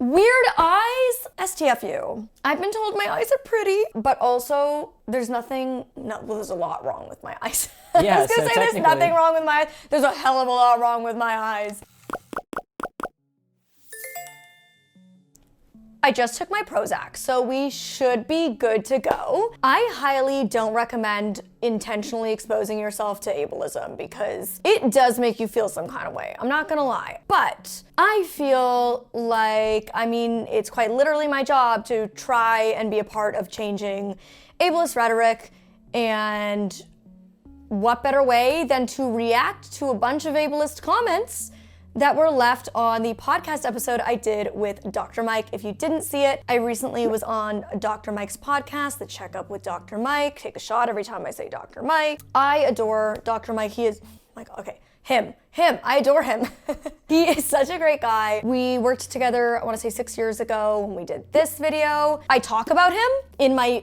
Weird eyes? STFU. I've been told my eyes are pretty, but also there's there's a lot wrong with my eyes. Yeah, I was gonna say there's nothing wrong with my eyes. There's a hell of a lot wrong with my eyes. I just took my Prozac, so we should be good to go. I highly don't recommend intentionally exposing yourself to ableism because it does make you feel some kind of way. I'm not gonna lie. But I feel like, it's quite literally my job to try and be a part of changing ableist rhetoric, and what better way than to react to a bunch of ableist comments that were left on the podcast episode I did with Dr. Mike. If you didn't see it, I recently was on Dr. Mike's podcast, The Checkup with Dr. Mike. Take a shot every time I say Dr. Mike. I adore Dr. Mike. He is, him, I adore him. He is such a great guy. We worked together, I wanna say 6 years ago when we did this video. I talk about him in my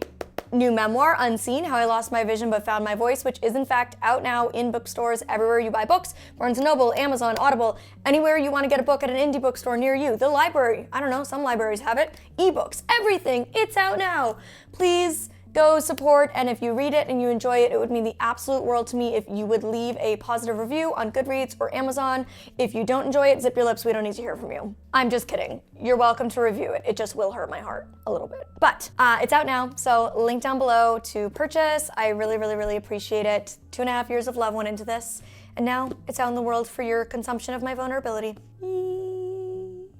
new memoir, Unseen, How I Lost My Vision But Found My Voice, which is in fact out now in bookstores everywhere you buy books, Barnes & Noble, Amazon, Audible, anywhere you want to get a book at an indie bookstore near you, the library, I don't know, some libraries have it, ebooks, everything, it's out now. Please go support, and if you read it and you enjoy it, it would mean the absolute world to me if you would leave a positive review on Goodreads or Amazon. If you don't enjoy it, zip your lips, we don't need to hear from you. I'm just kidding. You're welcome to review it. It just will hurt my heart a little bit. But it's out now, so link down below to purchase. I really, really, really appreciate it. 2.5 years of love went into this, and now it's out in the world for your consumption of my vulnerability.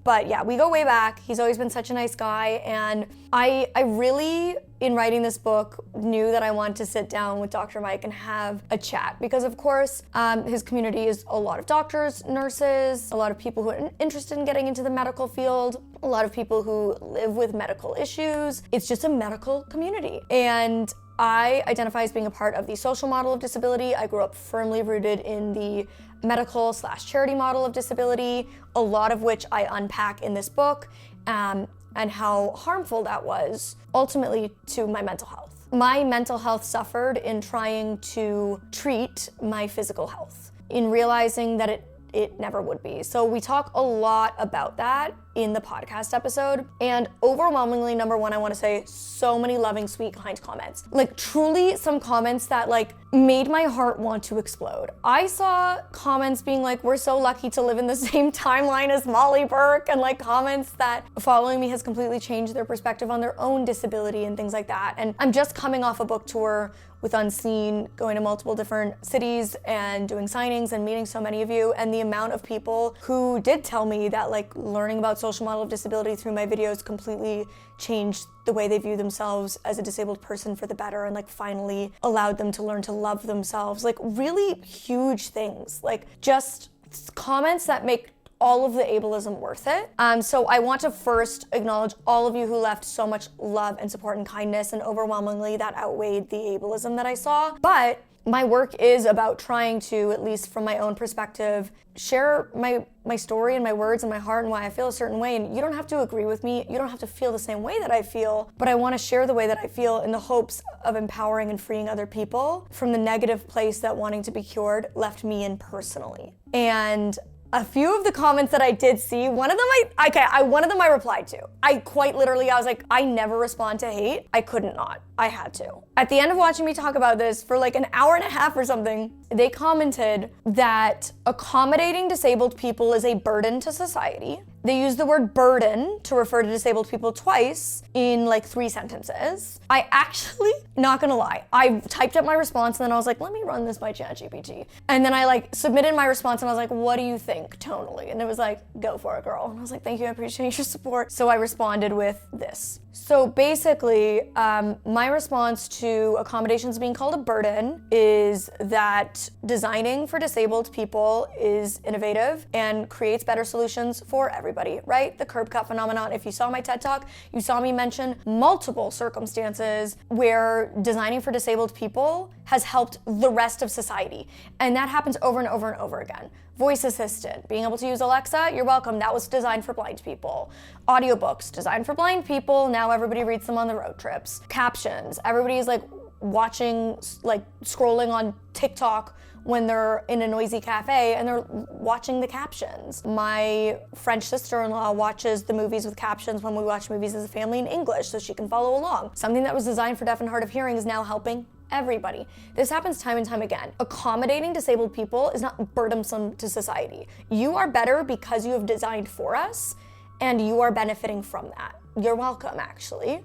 But yeah, we go way back. He's always been such a nice guy, and I really, in writing this book, knew that I wanted to sit down with Dr. Mike and have a chat because, of course, his community is a lot of doctors, nurses, a lot of people who are interested in getting into the medical field, a lot of people who live with medical issues. It's just a medical community, and I identify as being a part of the social model of disability. I grew up firmly rooted in the medical/charity model of disability, a lot of which I unpack in this book, and how harmful that was ultimately to my mental health. My mental health suffered in trying to treat my physical health, in realizing that it never would be. So we talk a lot about that in the podcast episode, and overwhelmingly, number one, I wanna say so many loving, sweet, kind comments. Like truly some comments that made my heart want to explode. I saw comments being like, we're so lucky to live in the same timeline as Molly Burke, and comments that following me has completely changed their perspective on their own disability and things like that. And I'm just coming off a book tour with Unseen, going to multiple different cities and doing signings and meeting so many of you, and the amount of people who did tell me that learning about social model of disability through my videos completely changed the way they view themselves as a disabled person for the better, and finally allowed them to learn to love themselves. Really huge things, just comments that make all of the ableism worth it. So I want to first acknowledge all of you who left so much love and support and kindness, and overwhelmingly that outweighed the ableism that I saw. But my work is about trying to, at least from my own perspective, share my story and my words and my heart and why I feel a certain way. And you don't have to agree with me. You don't have to feel the same way that I feel, but I want to share the way that I feel in the hopes of empowering and freeing other people from the negative place that wanting to be cured left me in personally. And a few of the comments that I did see, one of them I replied to. I quite literally, I was like, I never respond to hate. I couldn't not. I had to. At the end of watching me talk about this for an hour and a half or something, they commented that accommodating disabled people is a burden to society. They used the word burden to refer to disabled people twice in 3 sentences. I actually, not gonna lie, I typed up my response and then I was like, let me run this by ChatGPT. And then I submitted my response and I was like, what do you think tonally? And it was like, go for it, girl. And I was like, thank you, I appreciate your support. So I responded with this. So basically, my response to accommodations being called a burden is that designing for disabled people is innovative and creates better solutions for everybody, right? The curb cut phenomenon. If you saw my TED Talk, you saw me mention multiple circumstances where designing for disabled people has helped the rest of society. And that happens over and over and over again. Voice assistant, being able to use Alexa, you're welcome. That was designed for blind people. Audiobooks, designed for blind people. Now everybody reads them on the road trips. Captions, everybody's watching, scrolling on TikTok when they're in a noisy cafe and they're watching the captions. My French sister-in-law watches the movies with captions when we watch movies as a family in English so she can follow along. Something that was designed for deaf and hard of hearing is now helping everybody. This happens time and time again. Accommodating disabled people is not burdensome to society. You are better because you have designed for us, and you are benefiting from that. You're welcome, actually.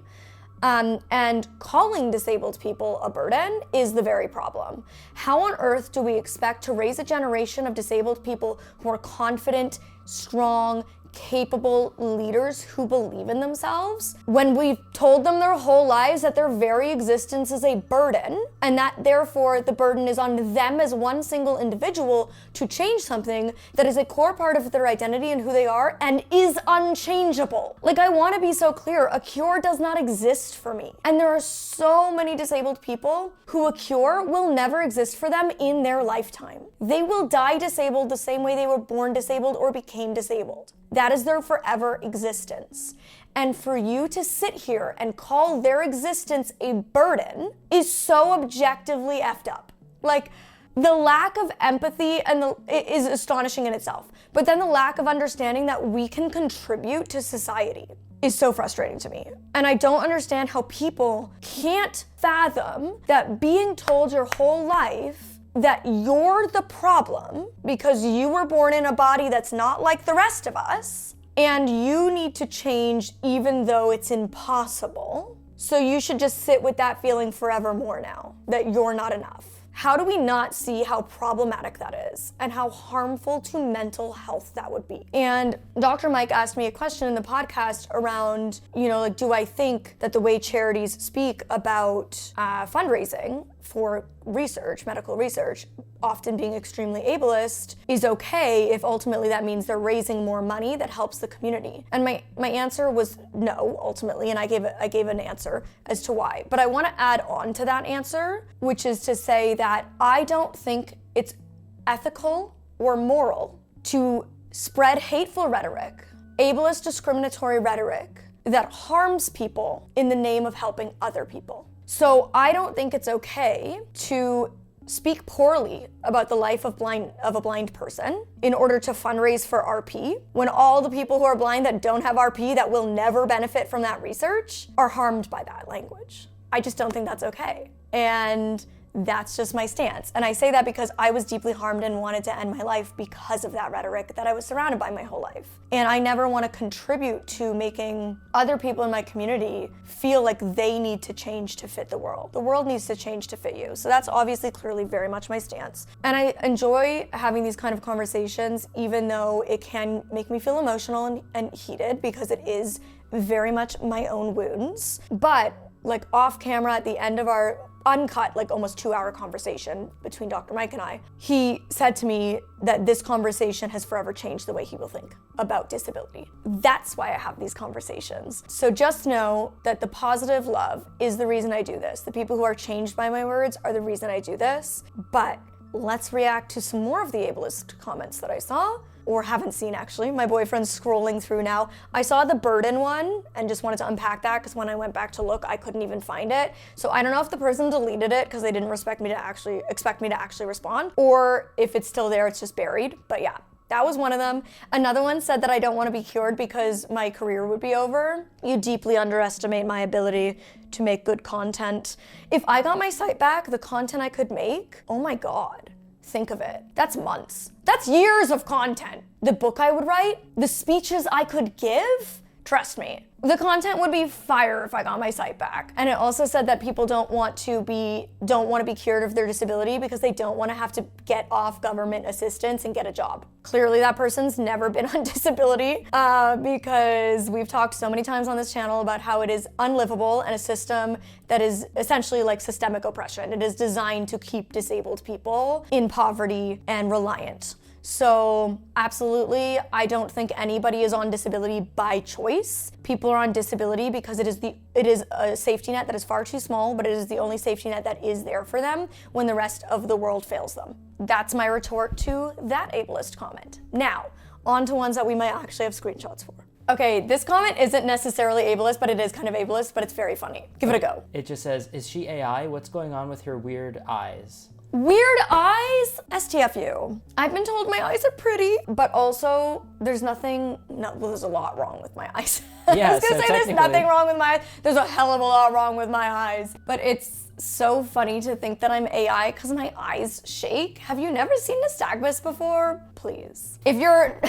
And calling disabled people a burden is the very problem. How on earth do we expect to raise a generation of disabled people who are confident, strong, capable leaders who believe in themselves when we've told them their whole lives that their very existence is a burden, and that therefore the burden is on them as one single individual to change something that is a core part of their identity and who they are and is unchangeable. Like, I want to be so clear, a cure does not exist for me. And there are so many disabled people who a cure will never exist for them in their lifetime. They will die disabled the same way they were born disabled or became disabled. That is their forever existence. And for you to sit here and call their existence a burden is so objectively effed up. Like, the lack of empathy is astonishing in itself. But then the lack of understanding that we can contribute to society is so frustrating to me. And I don't understand how people can't fathom that being told your whole life that you're the problem because you were born in a body that's not like the rest of us, and you need to change even though it's impossible. So you should just sit with that feeling forevermore now, that you're not enough. How do we not see how problematic that is and how harmful to mental health that would be? And Dr. Mike asked me a question in the podcast around, like, do I think that the way charities speak about fundraising for research, medical research, often being extremely ableist, is okay if ultimately that means they're raising more money that helps the community? And my answer was no, ultimately, and I gave an answer as to why. But I want to add on to that answer, which is to say that I don't think it's ethical or moral to spread hateful rhetoric, ableist discriminatory rhetoric that harms people in the name of helping other people. So I don't think it's okay to speak poorly about the life of a blind person in order to fundraise for RP, when all the people who are blind that don't have RP that will never benefit from that research are harmed by that language. I just don't think that's okay. And that's just my stance. And I say that because I was deeply harmed and wanted to end my life because of that rhetoric that I was surrounded by my whole life. And I never want to contribute to making other people in my community feel like they need to change to fit the world. The world needs to change to fit you. So that's obviously clearly very much my stance. And I enjoy having these kind of conversations, even though it can make me feel emotional and heated, because it is very much my own wounds. But like off camera at the end of our uncut, like almost 2-hour conversation between Dr. Mike and I, he said to me that this conversation has forever changed the way he will think about disability. That's why I have these conversations. So just know that the positive love is the reason I do this. The people who are changed by my words are the reason I do this. But let's react to some more of the ableist comments that I saw, or haven't seen actually. My boyfriend's scrolling through now. I saw the burden one and just wanted to unpack that because when I went back to look, I couldn't even find it. So I don't know if the person deleted it because they didn't expect me to actually respond, or if it's still there, it's just buried. But yeah, that was one of them. Another one said that I don't want to be cured because my career would be over. You deeply underestimate my ability to make good content. If I got my sight back, the content I could make, oh my God. Think of it. That's months. That's years of content. The book I would write, the speeches I could give, trust me. The content would be fire if I got my sight back. And it also said that people don't want to be cured of their disability because they don't want to have to get off government assistance and get a job. Clearly that person's never been on disability because we've talked so many times on this channel about how it is unlivable and a system that is essentially like systemic oppression. It is designed to keep disabled people in poverty and reliant. So absolutely, I don't think anybody is on disability by choice. People are on disability because it is a safety net that is far too small, but it is the only safety net that is there for them when the rest of the world fails them. That's my retort to that ableist comment. Now, on to ones that we might actually have screenshots for. Okay, this comment isn't necessarily ableist, but it is kind of ableist, but it's very funny. Give it a go. It just says, is she AI? What's going on with her weird eyes? Weird eyes? STFU. I've been told my eyes are pretty, but also there's there's a lot wrong with my eyes. Yeah, I was gonna say there's nothing wrong with my eyes. There's a hell of a lot wrong with my eyes. But it's so funny to think that I'm AI because my eyes shake. Have you never seen nystagmus before? Please. If you're,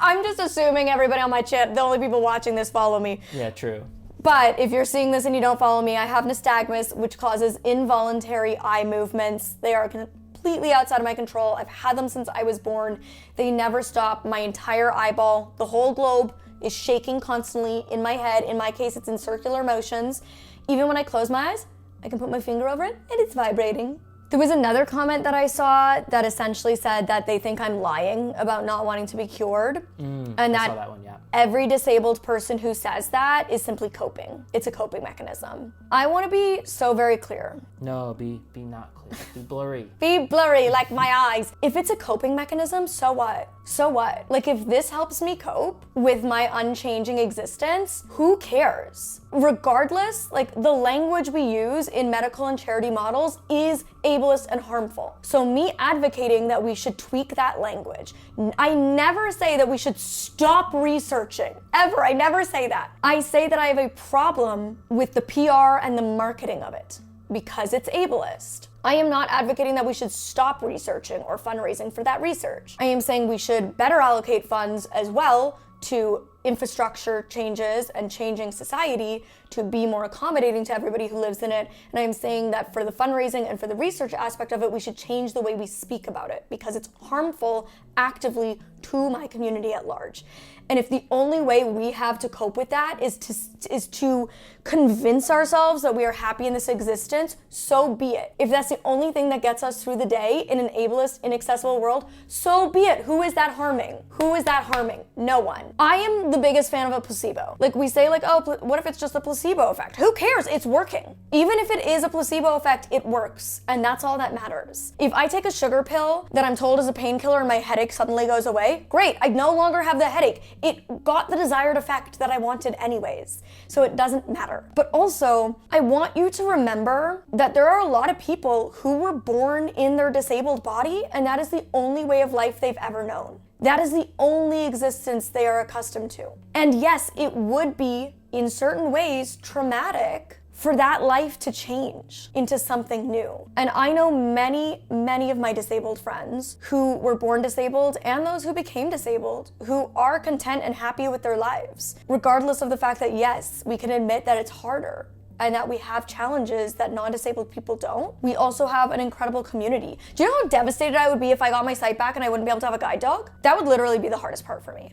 I'm just assuming everybody on my channel, the only people watching this follow me. Yeah, true. But if you're seeing this and you don't follow me, I have nystagmus, which causes involuntary eye movements. They are completely outside of my control. I've had them since I was born. They never stop. My entire eyeball, the whole globe, is shaking constantly in my head. In my case, it's in circular motions. Even when I close my eyes, I can put my finger over it and it's vibrating. There was another comment that I saw that essentially said that they think I'm lying about not wanting to be cured. And I saw that one, yeah. Every disabled person who says that is simply coping. It's a coping mechanism. I want to be so very clear. No, be not clear. Be blurry. Be blurry like my eyes. If it's a coping mechanism, so what? So what? Like if this helps me cope with my unchanging existence, who cares? Regardless, like the language we use in medical and charity models is ableist and harmful. So me advocating that we should tweak that language. I never say that we should stop researching, ever. I never say that. I say that I have a problem with the PR and the marketing of it because it's ableist. I am not advocating that we should stop researching or fundraising for that research. I am saying we should better allocate funds as well to infrastructure changes and changing society to be more accommodating to everybody who lives in it. And I'm saying that for the fundraising and for the research aspect of it, we should change the way we speak about it because it's harmful actively to my community at large. And if the only way we have to cope with that is to convince ourselves that we are happy in this existence, so be it. If that's the only thing that gets us through the day in an ableist, inaccessible world, so be it. Who is that harming? Who is that harming? No one. I am the biggest fan of a placebo. Like we say like, oh, what if it's just a placebo effect? Who cares? It's working. Even if it is a placebo effect, it works. And that's all that matters. If I take a sugar pill that I'm told is a painkiller and my headache suddenly goes away, great. I no longer have the headache. It got the desired effect that I wanted anyways. So it doesn't matter. But also, I want you to remember that there are a lot of people who were born in their disabled body and that is the only way of life they've ever known. That is the only existence they are accustomed to. And yes, it would be, in certain ways, traumatic for that life to change into something new. And I know many of my disabled friends who were born disabled and those who became disabled who are content and happy with their lives, regardless of the fact that yes, we can admit that it's harder and that we have challenges that non-disabled people don't. We also have an incredible community. Do you know how devastated I would be if I got my sight back and I wouldn't be able to have a guide dog? That would literally be the hardest part for me.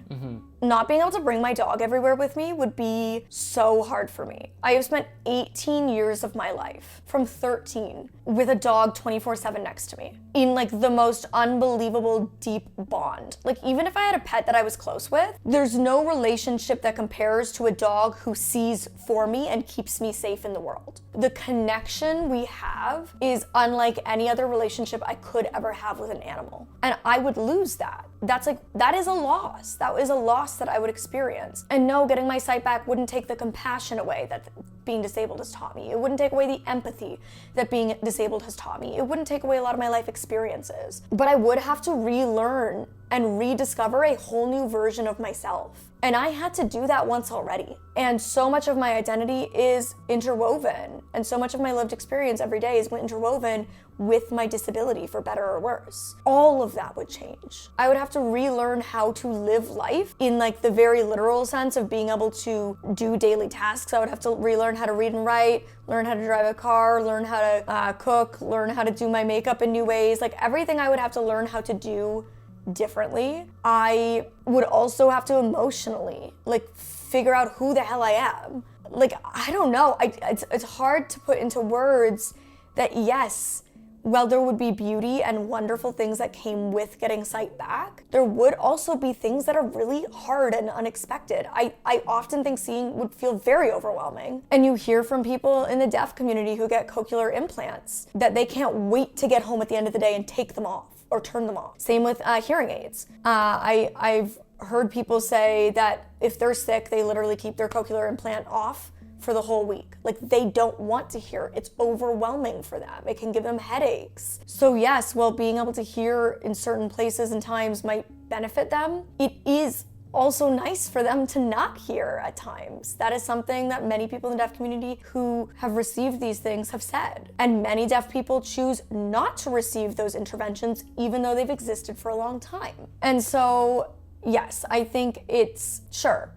Not being able to bring my dog everywhere with me would be so hard for me. I have spent 18 years of my life, from 13, with a dog 24/7 next to me, in like the most unbelievable deep bond. Like even if I had a pet that I was close with, there's no relationship that compares to a dog who sees for me and keeps me safe in the world. The connection we have is unlike any other relationship I could ever have with an animal. And I would lose that. That is a loss. That is a loss that I would experience. And no, getting my sight back wouldn't take the compassion away that being disabled has taught me. It wouldn't take away the empathy that being disabled has taught me. It wouldn't take away a lot of my life experiences. But I would have to relearn and rediscover a whole new version of myself. And I had to do that once already. And so much of my identity is interwoven. And so much of my lived experience every day is interwoven with my disability, for better or worse. All of that would change. I would have to relearn how to live life in like the very literal sense of being able to do daily tasks. I would have to relearn how to read and write, learn how to drive a car, learn how to cook, learn how to do my makeup in new ways. Like everything I would have to learn how to do differently. I would also have to emotionally like figure out who the hell I am. Like, I don't know. It's hard to put into words that yes, while there would be beauty and wonderful things that came with getting sight back, there would also be things that are really hard and unexpected. I often think seeing would feel very overwhelming. And you hear from people in the deaf community who get cochlear implants that they can't wait to get home at the end of the day and take them off or turn them off. Same with hearing aids. I've heard people say that if they're sick, they literally keep their cochlear implant off for the whole week. Like, they don't want to hear. It's overwhelming for them. It can give them headaches. So yes, while being able to hear in certain places and times might benefit them, it is also nice for them to not hear at times. That is something that many people in the deaf community who have received these things have said. And many deaf people choose not to receive those interventions even though they've existed for a long time. And so yes, I think it's, sure,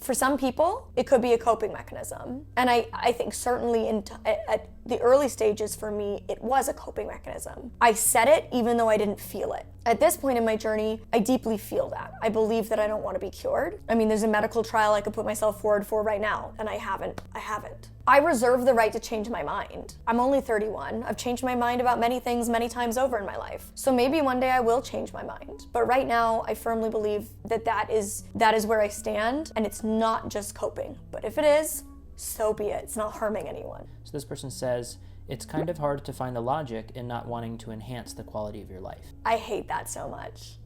for some people, it could be a coping mechanism. And I think certainly at the early stages for me, it was a coping mechanism. I said it even though I didn't feel it. At this point in my journey, I deeply feel that. I believe that I don't want to be cured. I mean, there's a medical trial I could put myself forward for right now, and I haven't. I reserve the right to change my mind. I'm only 31. I've changed my mind about many things many times over in my life. So maybe one day I will change my mind. But right now, I firmly believe that is where I stand, and it's not just coping. But if it is, so be it. It's not harming anyone. So this person says, it's kind of hard to find the logic in not wanting to enhance the quality of your life. I hate that so much.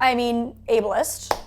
Ableist.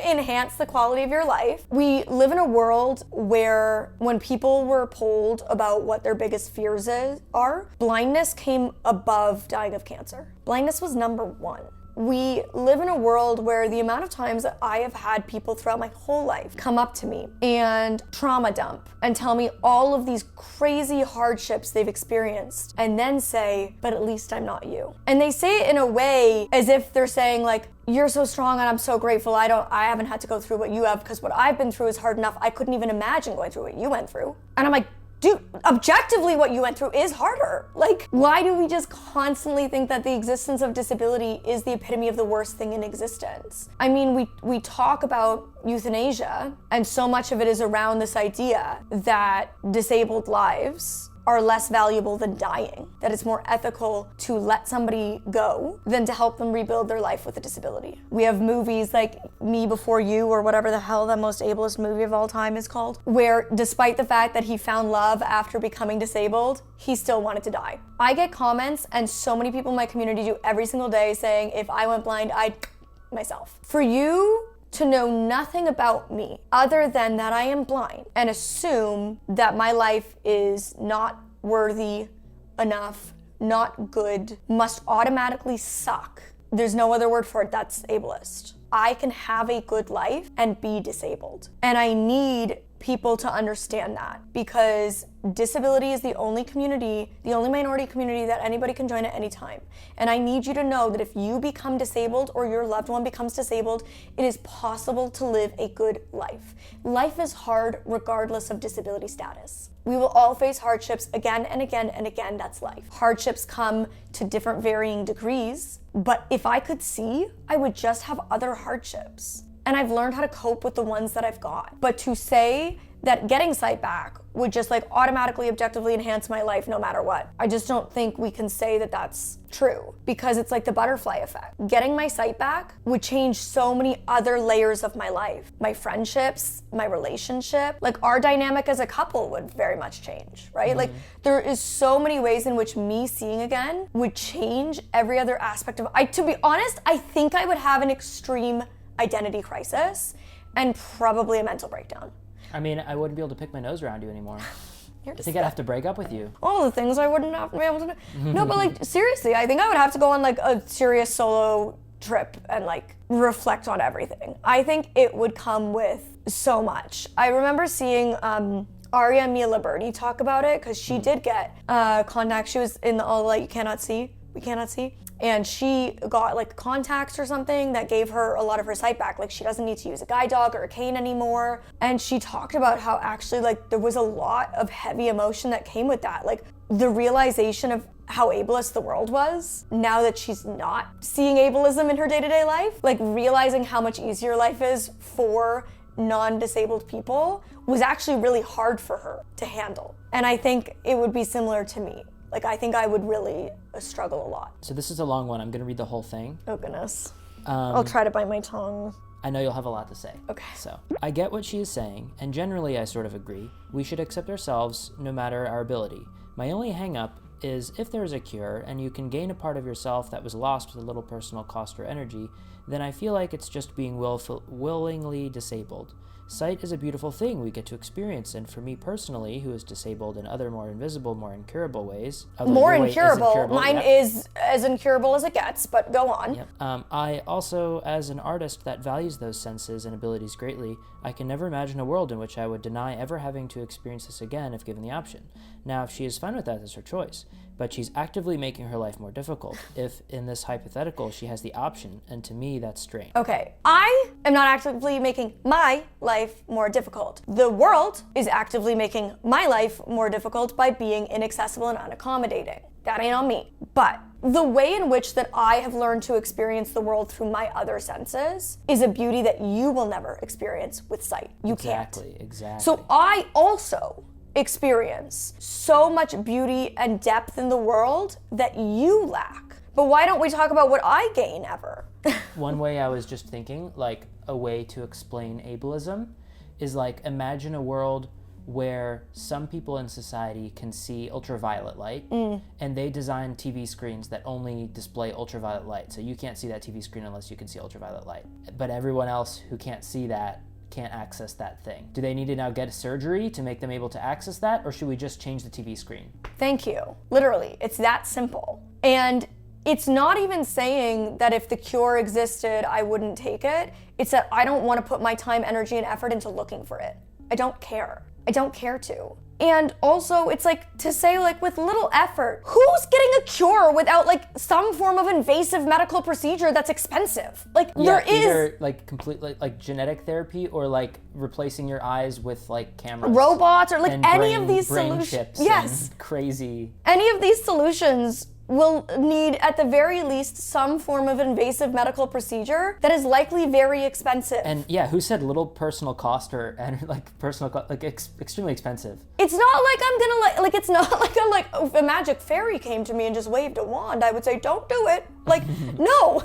Enhance the quality of your life. We live in a world where when people were polled about what their biggest fears are, blindness came above dying of cancer. Blindness was number one. We live in a world where the amount of times that I have had people throughout my whole life come up to me and trauma dump and tell me all of these crazy hardships they've experienced and then say, but at least I'm not you. And they say it in a way as if they're saying like, you're so strong and I'm so grateful I haven't had to go through what you have because what I've been through is hard enough. I couldn't even imagine going through what you went through. And I'm like, dude, objectively what you went through is harder. Like, why do we just constantly think that the existence of disability is the epitome of the worst thing in existence? I mean, we talk about euthanasia, and so much of it is around this idea that disabled lives are less valuable than dying, that it's more ethical to let somebody go than to help them rebuild their life with a disability. We have movies like Me Before You, or whatever the hell the most ableist movie of all time is called, where despite the fact that he found love after becoming disabled, he still wanted to die. I get comments, and so many people in my community do every single day, saying, if I went blind, I'd myself. For you to know nothing about me other than that I am blind and assume that my life is not worthy enough, not good, must automatically suck. There's no other word for it. That's ableist. I can have a good life and be disabled. And I need people to understand that, because disability is the only community, the only minority community that anybody can join at any time. And I need you to know that if you become disabled or your loved one becomes disabled, it is possible to live a good life. Life is hard regardless of disability status. We will all face hardships again and again and again. That's life. Hardships come to different varying degrees, but if I could see, I would just have other hardships. And I've learned how to cope with the ones that I've got. But to say that getting sight back would just like automatically objectively enhance my life no matter what, I just don't think we can say that that's true, because it's like the butterfly effect. Getting my sight back would change so many other layers of my life. My friendships, my relationship, like our dynamic as a couple would very much change, right? Like there is so many ways in which me seeing again would change every other aspect of, to be honest, I think I would have an extreme identity crisis and probably a mental breakdown. I mean, I wouldn't be able to pick my nose around you anymore. I think I'd have to break up with you. All the things I wouldn't have to be able to do. No, but like seriously, I think I would have to go on like a serious solo trip and like reflect on everything. I think it would come with so much. I remember seeing Aria Miliberti talk about it, because she did get contact. She was in the All the Light You Cannot See, We Cannot See. And she got like contacts or something that gave her a lot of her sight back. Like she doesn't need to use a guide dog or a cane anymore. And she talked about how actually like there was a lot of heavy emotion that came with that. Like the realization of how ableist the world was now that she's not seeing ableism in her day-to-day life. Like realizing how much easier life is for non-disabled people was actually really hard for her to handle. And I think it would be similar to me. Like, I think I would really struggle a lot. So this is a long one. I'm going to read the whole thing. Oh, goodness. I'll try to bite my tongue. I know you'll have a lot to say. Okay. So, I get what she is saying, and generally I sort of agree. We should accept ourselves no matter our ability. My only hang-up is if there is a cure, and you can gain a part of yourself that was lost with a little personal cost or energy, then I feel like it's just being willingly disabled. Sight is a beautiful thing we get to experience, and for me personally, who is disabled in other more invisible, more incurable ways. More incurable. Mine is as incurable as it gets, but go on. Yep. I also, as an artist that values those senses and abilities greatly, I can never imagine a world in which I would deny ever having to experience this again if given the option. Now, if she is fine with that, that's her choice. But she's actively making her life more difficult if, in this hypothetical, she has the option, and to me, that's strange. Okay, I am not actively making my life more difficult. The world is actively making my life more difficult by being inaccessible and unaccommodating. That ain't on me. But the way in which that I have learned to experience the world through my other senses is a beauty that you will never experience with sight. You can't. Exactly. So I also experience so much beauty and depth in the world that you lack. But why don't we talk about what I gain ever? One way I was just thinking, like a way to explain ableism is like imagine a world where some people in society can see ultraviolet light and they design TV screens that only display ultraviolet light. So you can't see that TV screen unless you can see ultraviolet light. But everyone else who can't see that can't access that thing. Do they need to now get a surgery to make them able to access that, or should we just change the TV screen? Thank you. Literally, it's that simple. And it's not even saying that if the cure existed, I wouldn't take it. It's that I don't want to put my time, energy, and effort into looking for it. I don't care. I don't care to. And also, it's like to say, like, with little effort, who's getting a cure without like some form of invasive medical procedure that's expensive? Like, there is either like completely like genetic therapy or like replacing your eyes with like cameras, robots, or like and any of these brain solutions. chips. Yes, and crazy. Any of these solutions will need, at the very least, some form of invasive medical procedure that is likely very expensive. And yeah, who said little personal cost or and like personal like extremely expensive? It's not like I'm gonna like it's not like I'm like, oh, if a magic fairy came to me and just waved a wand, I would say, don't do it. Like, no.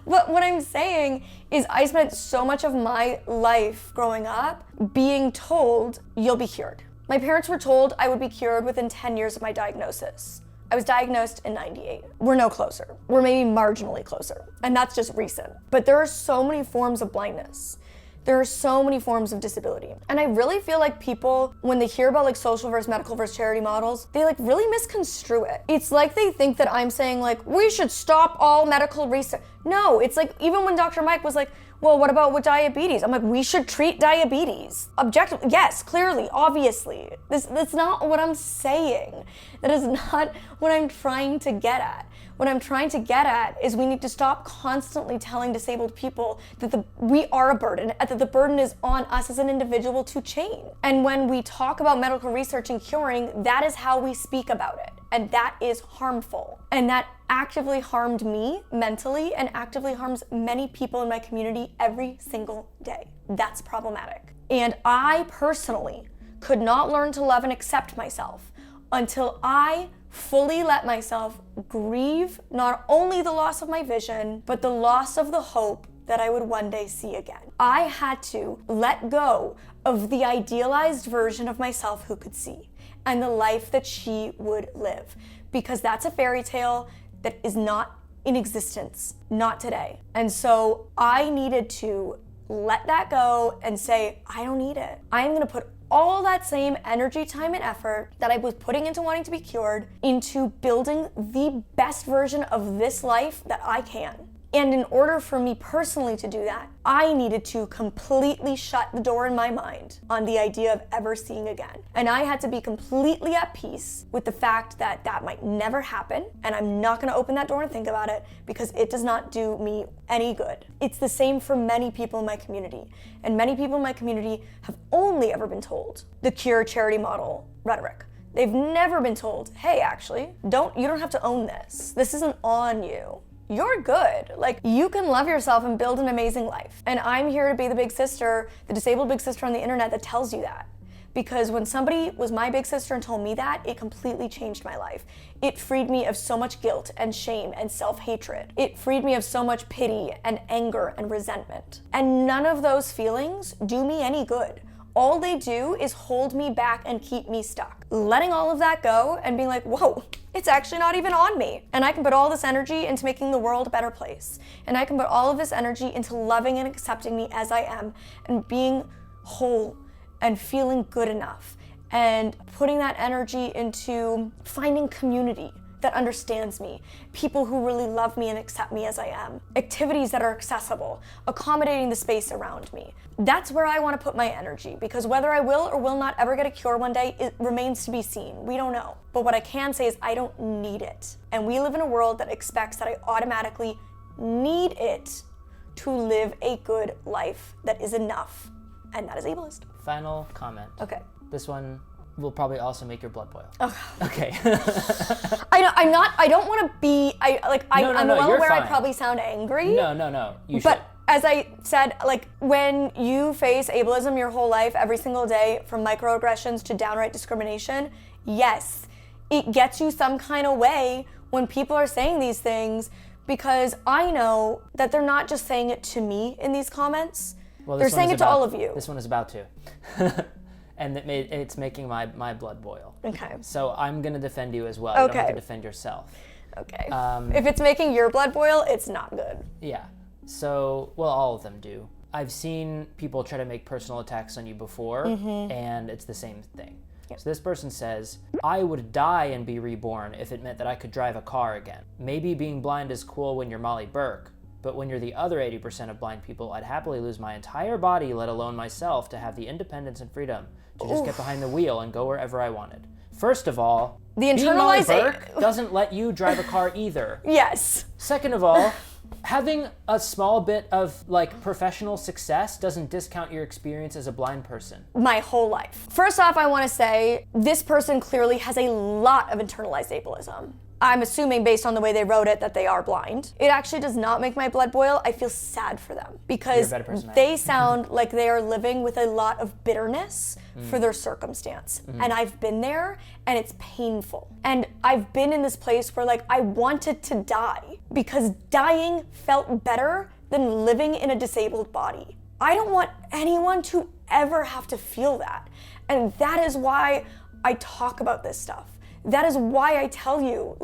But what I'm saying is I spent so much of my life growing up being told you'll be cured. My parents were told I would be cured within 10 years of my diagnosis. I was diagnosed in 98. We're no closer. We're maybe marginally closer. And that's just recent. But there are so many forms of blindness. There are so many forms of disability. And I really feel like people, when they hear about like social versus medical versus charity models, they like really misconstrue it. It's like they think that I'm saying like, we should stop all medical research. No, it's like, even when Dr. Mike was like, well, what about with diabetes? I'm like, we should treat diabetes. Objectively, yes, clearly, obviously. That's not what I'm saying. That is not what I'm trying to get at. What I'm trying to get at is we need to stop constantly telling disabled people that we are a burden, and that the burden is on us as an individual to change. And when we talk about medical research and curing, that is how we speak about it. And that is harmful. And that actively harmed me mentally and actively harms many people in my community every single day. That's problematic. And I personally could not learn to love and accept myself until I fully let myself grieve not only the loss of my vision, but the loss of the hope that I would one day see again. I had to let go of the idealized version of myself who could see and the life that she would live, because that's a fairy tale that is not in existence, not today. And so I needed to let that go and say, I don't need it. I am gonna put all that same energy, time, and effort that I was putting into wanting to be cured into building the best version of this life that I can. And in order for me personally to do that, I needed to completely shut the door in my mind on the idea of ever seeing again. And I had to be completely at peace with the fact that that might never happen, and I'm not gonna open that door and think about it because it does not do me any good. It's the same for many people in my community, and many people in my community have only ever been told the cure charity model rhetoric. They've never been told, hey, actually, you don't have to own this. This isn't on you. You're good. Like, you can love yourself and build an amazing life. And I'm here to be the big sister, the disabled big sister on the internet that tells you that. Because when somebody was my big sister and told me that, it completely changed my life. It freed me of so much guilt and shame and self-hatred. It freed me of so much pity and anger and resentment. And none of those feelings do me any good. All they do is hold me back and keep me stuck. Letting all of that go and being like, whoa, it's actually not even on me. And I can put all this energy into making the world a better place. And I can put all of this energy into loving and accepting me as I am and being whole and feeling good enough, and putting that energy into finding community that understands me, people who really love me and accept me as I am, activities that are accessible, accommodating the space around me. That's where I want to put my energy, because whether I will or will not ever get a cure one day, it remains to be seen. We don't know. But what I can say is I don't need it. And we live in a world that expects that I automatically need it to live a good life that is enough. And that is ableist. Final comment. Okay. This one will probably also make your blood boil. Okay. I don't want to be, I'm well you're aware fine. I probably sound angry. No, you should. But as I said, like, when you face ableism your whole life, every single day, from microaggressions to downright discrimination, yes, it gets you some kind of way when people are saying these things, because I know that they're not just saying it to me in these comments. Well, they're saying it to all of you. This one is about to. And it's making my blood boil. Okay. So I'm going to defend you as well. You don't have to defend yourself. Okay. If it's making your blood boil, it's not good. Yeah. So, well, all of them do. I've seen people try to make personal attacks on you before, and it's the same thing. Yep. So this person says, I would die and be reborn if it meant that I could drive a car again. Maybe being blind is cool when you're Molly Burke, but when you're the other 80% of blind people, I'd happily lose my entire body, let alone myself, to have the independence and freedom to just get behind the wheel and go wherever I wanted. First of all, the internalized Molly Burke doesn't let you drive a car either. Yes. Second of all, having a small bit of professional success doesn't discount your experience as a blind person. My whole life. First off, I want to say this person clearly has a lot of internalized ableism. I'm assuming based on the way they wrote it that they are blind. It actually does not make my blood boil. I feel sad for them because they sound like they are living with a lot of bitterness for their circumstance. And I've been there and it's painful. And I've been in this place where I wanted to die because dying felt better than living in a disabled body. I don't want anyone to ever have to feel that. And that is why I talk about this stuff. That is why I tell you,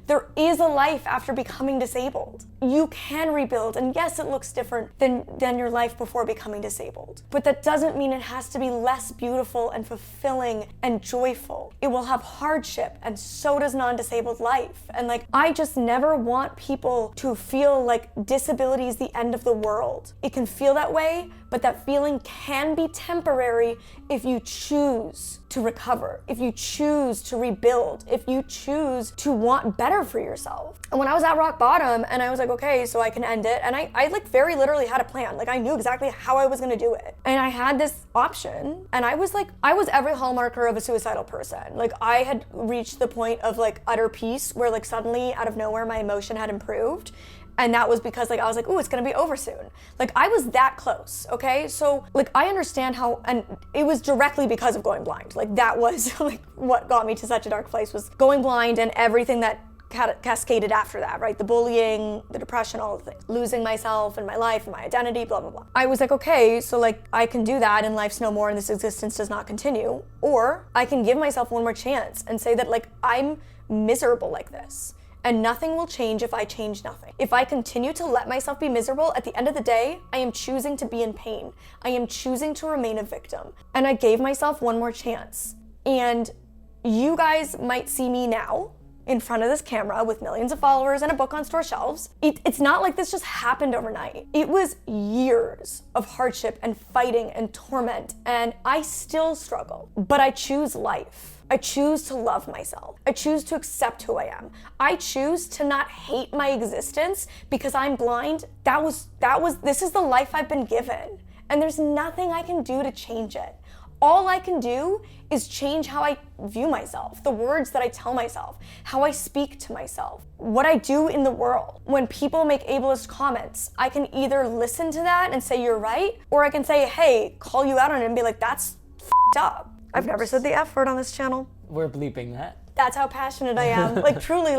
there is a life after becoming disabled. You can rebuild, and yes, it looks different than your life before becoming disabled. But that doesn't mean it has to be less beautiful and fulfilling and joyful. It will have hardship, and so does non-disabled life. And I just never want people to feel like disability is the end of the world. It can feel that way, but that feeling can be temporary if you choose to recover, if you choose to rebuild, if you choose to want better for yourself. And when I was at rock bottom and I was like, okay, so I can end it. And I very literally had a plan. I knew exactly how I was gonna do it. And I had this option and I was every hallmarker of a suicidal person. I had reached the point of utter peace where suddenly out of nowhere my emotion had improved. And that was because I was ooh, it's gonna be over soon. I was that close, okay? So I understand how, and it was directly because of going blind. That was what got me to such a dark place, was going blind and everything that cascaded after that, right? The bullying, the depression, all the things. Losing myself and my life and my identity, blah, blah, blah. I was okay, so I can do that and life's no more and this existence does not continue. Or I can give myself one more chance and say that I'm miserable like this. And nothing will change if I change nothing. If I continue to let myself be miserable, at the end of the day, I am choosing to be in pain. I am choosing to remain a victim. And I gave myself one more chance. And you guys might see me now in front of this camera with millions of followers and a book on store shelves. It's not like this just happened overnight. It was years of hardship and fighting and torment, and I still struggle. But I choose life. I choose to love myself. I choose to accept who I am. I choose to not hate my existence because I'm blind. This is the life I've been given. And there's nothing I can do to change it. All I can do is change how I view myself, the words that I tell myself, how I speak to myself, what I do in the world. When people make ableist comments, I can either listen to that and say you're right, or I can say, hey, call you out on it and be like, that's f***ed up. I've never said the F word on this channel. We're bleeping that. That's how passionate I am. Truly,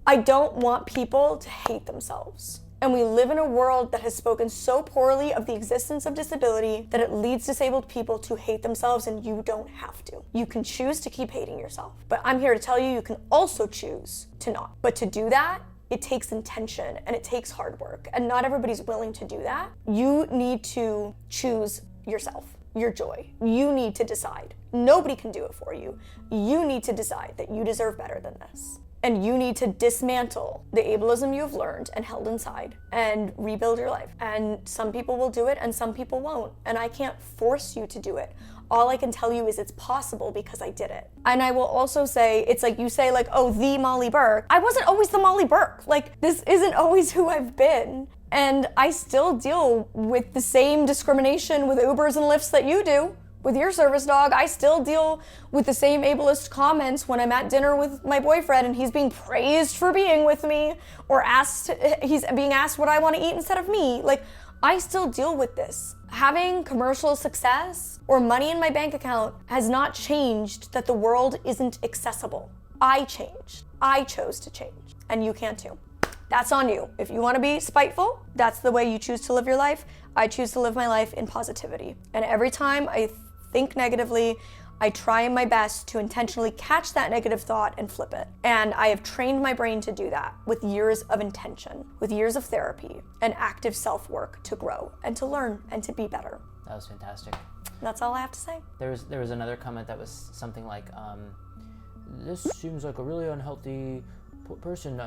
I don't want people to hate themselves. And we live in a world that has spoken so poorly of the existence of disability that it leads disabled people to hate themselves, and you don't have to. You can choose to keep hating yourself. But I'm here to tell you, you can also choose to not. But to do that, it takes intention and it takes hard work. And not everybody's willing to do that. You need to choose yourself. your joy. You need to decide. Nobody can do it for you. You need to decide that you deserve better than this. And you need to dismantle the ableism you've learned and held inside and rebuild your life. And some people will do it and some people won't. And I can't force you to do it. All I can tell you is it's possible because I did it. And I will also say, it's like you say like, oh, the Molly Burke. I wasn't always the Molly Burke. Like, this isn't always who I've been. And I still deal with the same discrimination with Ubers and Lyfts that you do. With your service dog, I still deal with the same ableist comments when I'm at dinner with my boyfriend and he's being praised for being with me, or he's being asked what I want to eat instead of me. Like, I still deal with this. Having commercial success or money in my bank account has not changed that the world isn't accessible. I changed. I chose to change, and you can too. That's on you. If you want to be spiteful, that's the way you choose to live your life. I choose to live my life in positivity. And every time I think negatively, I try my best to intentionally catch that negative thought and flip it. And I have trained my brain to do that with years of intention, with years of therapy and active self-work to grow and to learn and to be better. That was fantastic. That's all I have to say. There was another comment that was something like, this seems like a really unhealthy person.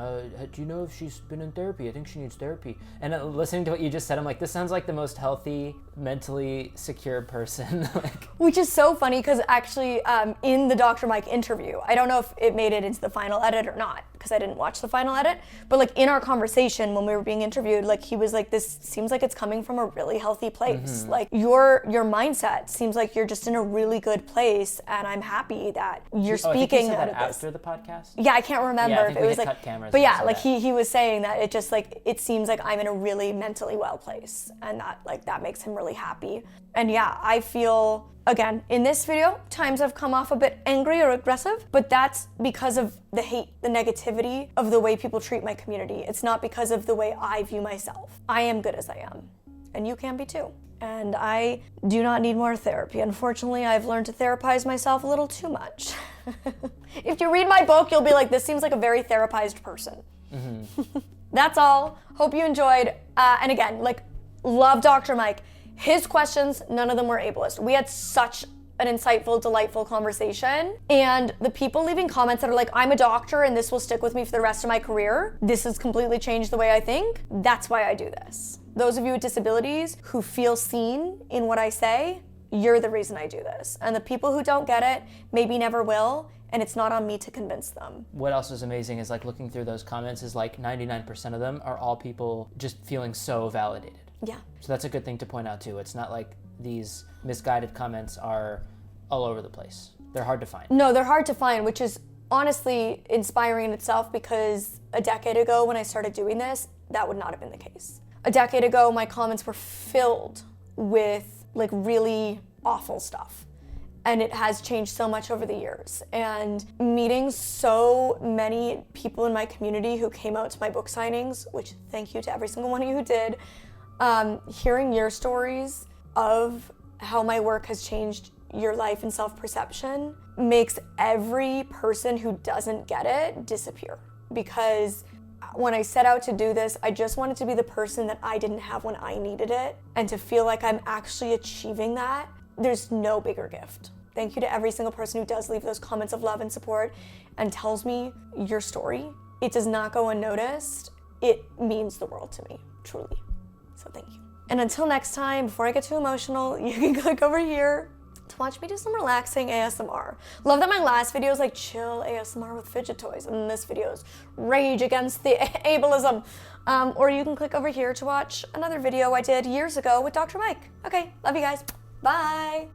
Do you know if she's been in therapy? I think she needs therapy. And listening to what you just said, I'm like, this sounds like the most healthy, mentally secure person. Like, which is so funny because actually in the Dr. Mike interview, I don't know if it made it into the final edit or not because I didn't watch the final edit, but like in our conversation when we were being interviewed, like he was like, this seems like it's coming from a really healthy place. Mm-hmm. Like your mindset seems like you're just in a really good place, and I'm happy that you're speaking I think you said out that of this. after the podcast? Yeah, I can't remember yeah, I if think it we was hit like cut cameras, but yeah, like that. he was saying that it just like it seems like I'm in a really mentally well place, and that makes him really happy. And yeah, I feel, again, in this video, times I've come off a bit angry or aggressive, but that's because of the hate, the negativity of the way people treat my community. It's not because of the way I view myself. I am good as I am, and you can be too. And I do not need more therapy. Unfortunately, I've learned to therapize myself a little too much. If you read my book, you'll be like, this seems like a very therapized person. Mm-hmm. That's all. Hope you enjoyed. And again, like, love Dr. Mike. His questions, none of them were ableist. We had such an insightful, delightful conversation. And the people leaving comments that are like, I'm a doctor and this will stick with me for the rest of my career, this has completely changed the way I think. That's why I do this. Those of you with disabilities who feel seen in what I say, you're the reason I do this. And the people who don't get it, maybe never will, and it's not on me to convince them. What else is amazing is like looking through those comments is like 99% of them are all people just feeling so validated. Yeah. So that's a good thing to point out too. It's not like these misguided comments are all over the place. They're hard to find. No, they're hard to find, which is honestly inspiring in itself, because a decade ago when I started doing this, that would not have been the case. A decade ago, my comments were filled with like really awful stuff. And it has changed so much over the years. And meeting so many people in my community who came out to my book signings, which thank you to every single one of you who did, hearing your stories of how my work has changed your life and self-perception makes every person who doesn't get it disappear. Because when I set out to do this, I just wanted to be the person that I didn't have when I needed it, and to feel like I'm actually achieving that. There's no bigger gift. Thank you to every single person who does leave those comments of love and support and tells me your story. It does not go unnoticed. It means the world to me, truly. So thank you. And until next time, before I get too emotional, you can click over here to watch me do some relaxing ASMR. Love that my last video is like chill ASMR with fidget toys, and this video is rage against the ableism. Or you can click over here to watch another video I did years ago with Dr. Mike. Okay, love you guys. Bye.